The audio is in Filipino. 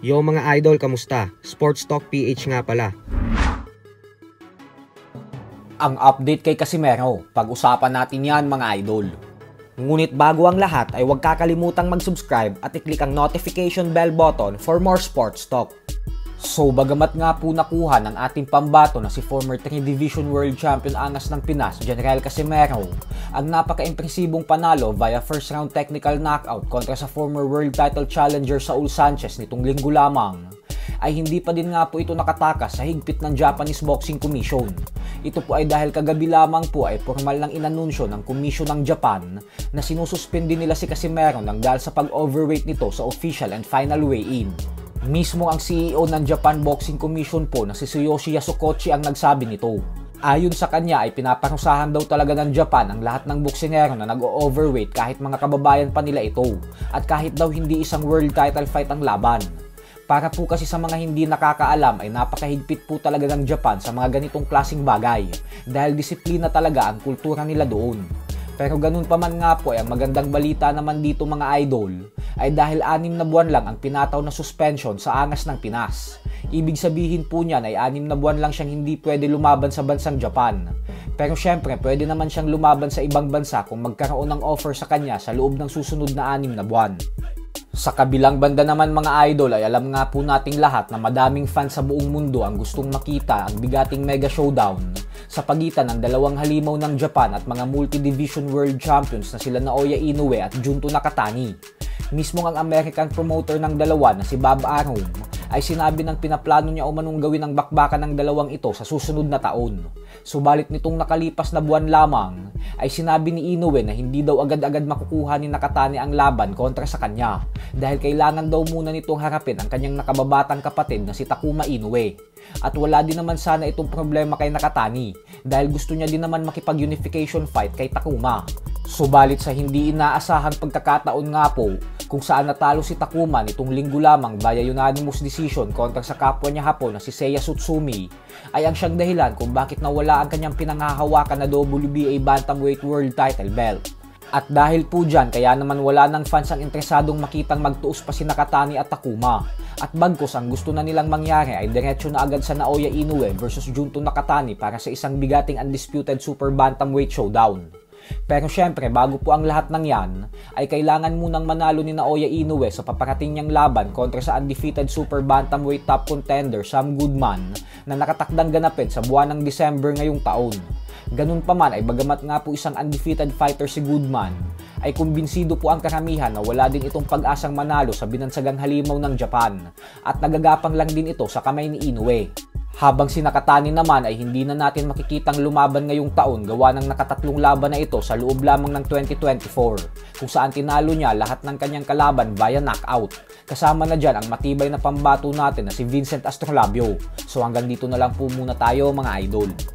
Yo mga idol, kamusta? Sports Talk PH nga pala. Ang update kay Casimero, pag-usapan natin yan mga idol. Ngunit bago ang lahat ay huwag kakalimutang mag-subscribe at i-click ang notification bell button for more sports talk. So bagamat nga po nakuha ng ating pambato na si former 3 Division World Champion Angas ng Pinas, General Casimero, ang napaka-impresibong panalo via first round technical knockout kontra sa former world title challenger Saul Sanchez nitong linggo lamang, ay hindi pa din nga po ito nakatakas sa higpit ng Japanese Boxing Commission. Ito po ay dahil kagabi lamang po ay formal nang inanunsyo ng komisyon ng Japan na sinususpindi nila si Casimero nang dahil sa pag-overweight nito sa official and final weigh-in. Mismo ang CEO ng Japan Boxing Commission po na si Tsuyoshi Yasukochi ang nagsabi nito. Ayon sa kanya ay pinaparusahan daw talaga ng Japan ang lahat ng boksingero na nag-overweight kahit mga kababayan pa nila ito at kahit daw hindi isang world title fight ang laban. Para po kasi sa mga hindi nakakaalam ay napakahigpit po talaga ng Japan sa mga ganitong klaseng bagay dahil disiplina talaga ang kultura nila doon. Pero ganun pa man nga po ay ang magandang balita naman dito mga idol ay dahil 6 na buwan lang ang pinataw na suspension sa Angas ng Pinas. Ibig sabihin po niyan ay 6 na buwan lang siyang hindi pwede lumaban sa bansang Japan. Pero syempre pwede naman siyang lumaban sa ibang bansa kung magkaroon ng offer sa kanya sa loob ng susunod na 6 na buwan. Sa kabilang banda naman mga idol ay alam nga po nating lahat na madaming fans sa buong mundo ang gustong makita ang bigating mega showdown sa pagitan ng dalawang halimaw ng Japan at mga multi-division world champions na sila Naoya Inoue at Junto Nakatani. Mismo ang American promoter ng dalawa na si Bob Arum ay sinabi ng pinaplano niya umanong gawin ang bakbakan ng dalawang ito sa susunod na taon. Subalit nitong nakalipas na buwan lamang ay sinabi ni Inoue na hindi daw agad-agad makukuha ni Nakatani ang laban kontra sa kanya dahil kailangan daw muna nitong harapin ang kanyang nakababatang kapatid na si Takuma Inoue. At wala din naman sana itong problema kay Nakatani dahil gusto niya din naman makipag-unification fight kay Takuma. Subalit sa hindi inaasahang pagkakataon nga po kung saan natalo si Takuma nitong linggo lamang via unanimous decision kontra sa kapwa niya Hapon na si Seiya Tsutsumi ay ang siyang dahilan kung bakit nawala ang kanyang pinanghahawakan na WBA Bantamweight World Title belt. At dahil po dyan, kaya naman wala ng fans ang interesadong makitang magtuos pa si Nakatani at Takuma. At bagkos ang gusto na nilang mangyari ay diretso na agad sa Naoya Inoue versus Junto Nakatani para sa isang bigating undisputed super bantamweight showdown. Pero syempre bago po ang lahat ng yan, ay kailangan munang manalo ni Naoya Inoue sa paparating niyang laban kontra sa undefeated super bantamweight top contender Sam Goodman na nakatakdang ganapin sa buwan ng December ngayong taon. Ganun pa man ay bagamat nga po isang undefeated fighter si Goodman, ay kumbinsido po ang karamihan na wala din itong pag-asang manalo sa binansagang halimaw ng Japan at nagagapang lang din ito sa kamay ni Inoue. Habang si Nakatani naman ay hindi na natin makikitang lumaban ngayong taon gawa ng nakatatlong laban na ito sa loob lamang ng 2024 kung saan tinalo niya lahat ng kanyang kalaban via knockout. Kasama na dyan ang matibay na pambato natin na si Vincent Astrolabio. So hanggang dito na lang po muna tayo mga idol.